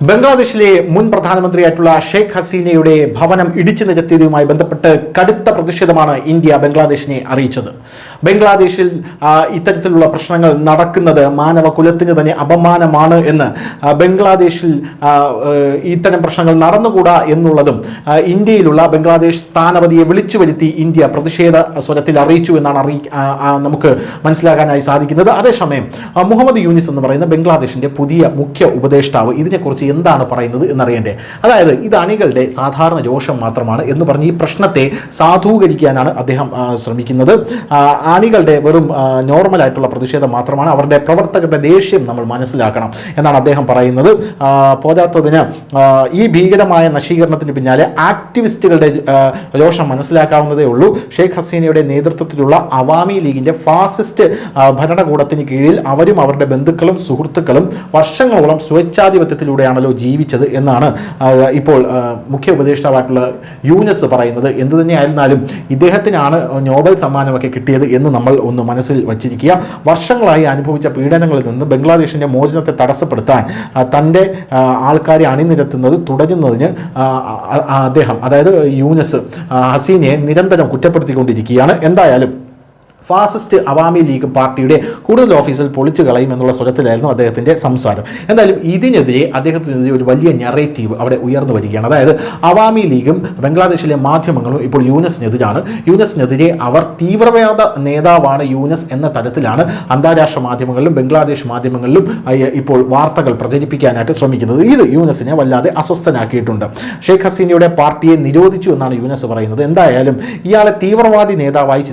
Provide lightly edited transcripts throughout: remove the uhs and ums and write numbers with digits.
ബംഗ്ലാദേശിലെ മുൻ പ്രധാനമന്ത്രിയായിട്ടുള്ള ഷെയ്ഖ് ഹസീനയുടെ ഭവനം ഇടിച്ചു നിരത്തിയതുമായി ബന്ധപ്പെട്ട് കടുത്ത പ്രതിഷേധമാണ് ഇന്ത്യ ബംഗ്ലാദേശിനെ അറിയിച്ചത്. ബംഗ്ലാദേശിൽ ഇത്തരത്തിലുള്ള പ്രശ്നങ്ങൾ നടക്കുന്നത് മാനവ കുലത്തിന് തന്നെ അപമാനമാണ് എന്ന്, ബംഗ്ലാദേശിൽ ഇത്തരം പ്രശ്നങ്ങൾ നടന്നുകൂടാ എന്നുള്ളതും ഇന്ത്യയിലുള്ള ബംഗ്ലാദേശ് സ്ഥാനപതിയെ വിളിച്ചു വരുത്തി ഇന്ത്യ പ്രതിഷേധ സ്വരത്തിൽ അറിയിച്ചു എന്നാണ് നമുക്ക് മനസ്സിലാക്കാനായി സാധിക്കുന്നത്. അതേസമയം മുഹമ്മദ് യൂനിസ് എന്ന് പറയുന്ന ബംഗ്ലാദേശിന്റെ പുതിയ മുഖ്യ ഉപദേഷ്ടാവ് ഇതിനെക്കുറിച്ച് എന്താണ് പറയുന്നത് എന്നറിയണ്ടേ. അതായത് ഇത് അണികളുടെ സാധാരണ രോഷം മാത്രമാണ് എന്ന് പറഞ്ഞ് ഈ പ്രശ്നത്തെ സാധൂകരിക്കാനാണ് അദ്ദേഹം ശ്രമിക്കുന്നത്. അണികളുടെ വെറും നോർമലായിട്ടുള്ള പ്രതിഷേധം മാത്രമാണ്, അവരുടെ പ്രവർത്തകരുടെ ദേഷ്യം നമ്മൾ മനസ്സിലാക്കണം എന്നാണ് അദ്ദേഹം പറയുന്നത്. പോരാത്തതിന് ഈ ഭീകരമായ നശീകരണത്തിന് പിന്നാലെ ആക്ടിവിസ്റ്റുകളുടെ രോഷം മനസ്സിലാക്കാവുന്നതേ ഉള്ളൂ. ഷെയ്ഖ് ഹസീനയുടെ നേതൃത്വത്തിലുള്ള അവാമി ലീഗിന്റെ ഫാസിസ്റ്റ് ഭരണകൂടത്തിന് കീഴിൽ അവരും അവരുടെ ബന്ധുക്കളും സുഹൃത്തുക്കളും വർഷങ്ങളോളം സ്വേച്ഛാധിപത്യത്തിലൂടെയാണല്ലോ ജീവിച്ചത് എന്നാണ് ഇപ്പോൾ മുഖ്യ ഉപദേഷ്ടാവായിട്ടുള്ള യൂനസ് പറയുന്നത്. എന്തു തന്നെയായിരുന്നാലും ഇദ്ദേഹത്തിനാണ് നോബൽ സമ്മാനമൊക്കെ കിട്ടിയത് എന്ന് നമ്മൾ ഒന്ന് മനസ്സിൽ വച്ചിരിക്കുക. വർഷങ്ങളായി അനുഭവിച്ച പീഡനങ്ങളിൽ നിന്ന് ബംഗ്ലാദേശിന്റെ മോചനത്തെ തടസ്സപ്പെടുത്താൻ തൻ്റെ ആൾക്കാരെ അണിനിരത്തുന്നത് തുടരുന്നതിന് അദ്ദേഹം, അതായത് യൂനസ്, ഹസീനയെ നിരന്തരം കുറ്റപ്പെടുത്തിക്കൊണ്ടിരിക്കുകയാണ്. എന്തായാലും ഫാസിസ്റ്റ് അവാമി ലീഗ് പാർട്ടിയുടെ കൂടുതൽ ഓഫീസിൽ പൊളിച്ചു കളയും എന്നുള്ള സ്വരത്തിലായിരുന്നു അദ്ദേഹത്തിൻ്റെ സംസാരം. എന്തായാലും ഇതിനെതിരെ അദ്ദേഹത്തിനെതിരെ ഒരു വലിയ നെറേറ്റീവ് അവിടെ ഉയർന്നു വരികയാണ്. അതായത് അവാമി ലീഗും ബംഗ്ലാദേശിലെ മാധ്യമങ്ങളും ഇപ്പോൾ യൂനസിനെതിരാണ്. യൂനസിനെതിരെ അവർ തീവ്രവാദ നേതാവാണ് യൂനസ് എന്ന തരത്തിലാണ് അന്താരാഷ്ട്ര മാധ്യമങ്ങളിലും ബംഗ്ലാദേശ് മാധ്യമങ്ങളിലും ഇപ്പോൾ വാർത്തകൾ പ്രചരിപ്പിക്കാനായിട്ട് ശ്രമിക്കുന്നത്. ഇത് യൂനസിനെ വല്ലാതെ അസ്വസ്ഥനാക്കിയിട്ടുണ്ട്. ഷെയ്ഖ് ഹസീനയുടെ പാർട്ടിയെ നിരോധിച്ചു എന്നാണ് യൂനസ് പറയുന്നത്. എന്തായാലും ഇയാളെ തീവ്രവാദി നേതാവായി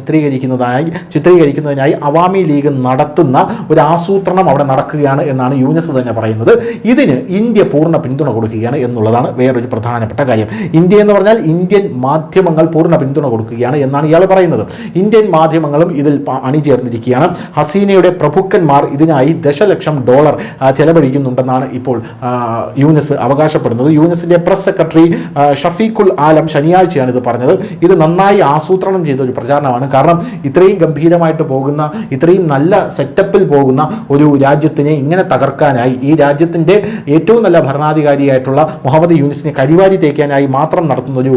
ചിത്രീകരിക്കുന്നതിനായി അവാമി ലീഗ് നടത്തുന്ന ഒരു ആസൂത്രണം അവിടെ നടക്കുകയാണ് എന്നാണ് യൂനസ് തന്നെ പറയുന്നത്. ഇതിന് ഇന്ത്യ പൂർണ്ണ പിന്തുണ കൊടുക്കുകയാണ് എന്നുള്ളതാണ് വേറൊരു പ്രധാനപ്പെട്ട കാര്യം. ഇന്ത്യ എന്ന് പറഞ്ഞാൽ ഇന്ത്യൻ മാധ്യമങ്ങൾ പൂർണ്ണ പിന്തുണ കൊടുക്കുകയാണ് എന്നാണ് ഇയാൾ പറയുന്നത്. ഇന്ത്യൻ മാധ്യമങ്ങളും ഇതിൽ അണിചേർന്നിരിക്കുകയാണ്. ഹസീനയുടെ പ്രഭുക്കന്മാർ ഇതിനായി $10,00,000 ചെലവഴിക്കുന്നുണ്ടെന്നാണ് ഇപ്പോൾ യൂനസ് അവകാശപ്പെടുന്നത്. യൂനസിന്റെ പ്രസ് സെക്രട്ടറി ഷഫീഖുൽ ആലം ശനിയാഴ്ചയാണ് ഇത് പറഞ്ഞത്. ഇത് നന്നായി ആസൂത്രണം ചെയ്ത ഒരു പ്രചാരണമാണ്. കാരണം ഇത്രയും ഗംഭീരമായിട്ട് പോകുന്ന, ഇത്രയും നല്ല സെറ്റപ്പിൽ പോകുന്ന ഒരു രാജ്യത്തിനെ ഇങ്ങനെ തകർക്കാനായി, ഈ രാജ്യത്തിൻ്റെ ഏറ്റവും നല്ല ഭരണാധികാരിയായിട്ടുള്ള മുഹമ്മദ് യൂനിസിനെ കരിവാരി തേക്കാനായി മാത്രം നടത്തുന്നൊരു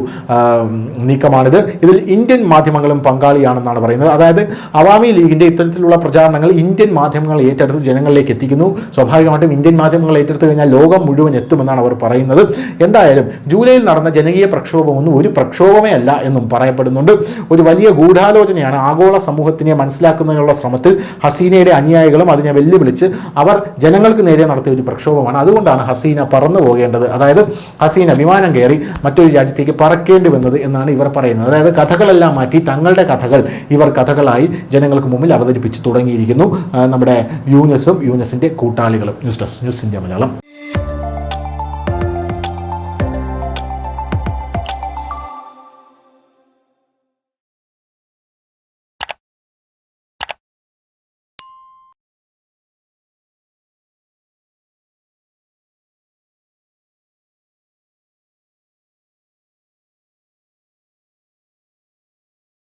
നീക്കമാണിത്. ഇതിൽ ഇന്ത്യൻ മാധ്യമങ്ങളും പങ്കാളിയാണെന്നാണ് പറയുന്നത്. അതായത് അവാമി ലീഗിൻ്റെ ഇത്തരത്തിലുള്ള പ്രചാരണങ്ങൾ ഇന്ത്യൻ മാധ്യമങ്ങൾ ഏറ്റെടുത്ത് ജനങ്ങളിലേക്ക് എത്തിക്കുന്നു. സ്വാഭാവികമായിട്ടും ഇന്ത്യൻ മാധ്യമങ്ങൾ ഏറ്റെടുത്ത് കഴിഞ്ഞാൽ ലോകം മുഴുവൻ എത്തുമെന്നാണ് അവർ പറയുന്നത്. എന്തായാലും ജൂലൈയിൽ നടന്ന ജനകീയ പ്രക്ഷോഭമൊന്നും ഒരു പ്രക്ഷോഭമേ അല്ല എന്നും പറയപ്പെടുന്നുണ്ട്. ഒരു വലിയ ഗൂഢാലോചനയാണ്. ആഗോള സമൂഹത്തിനെ മനസ്സിലാക്കുന്നതിനുള്ള ശ്രമത്തിൽ ഹസീനയുടെ അനുയായികളും അതിനെ വെല്ലുവിളിച്ച് അവർ ജനങ്ങൾക്ക് നേരെ നടത്തിയ ഒരു പ്രക്ഷോഭമാണ്. അതുകൊണ്ടാണ് ഹസീന പറന്നു പോകേണ്ടത്, അതായത് ഹസീന വിമാനം കയറി മറ്റൊരു രാജ്യത്തേക്ക് പറക്കേണ്ടി വന്നത് എന്നാണ് ഇവർ പറയുന്നത്. അതായത് കഥകളെല്ലാം മാറ്റി തങ്ങളുടെ കഥകൾ ഇവർ കഥകളായി ജനങ്ങൾക്ക് മുമ്പിൽ അവതരിപ്പിച്ച് തുടങ്ങിയിരിക്കുന്നു നമ്മുടെ യൂനസും യൂനസിൻ്റെ കൂട്ടാളികളും. News desk, news India Malayalam.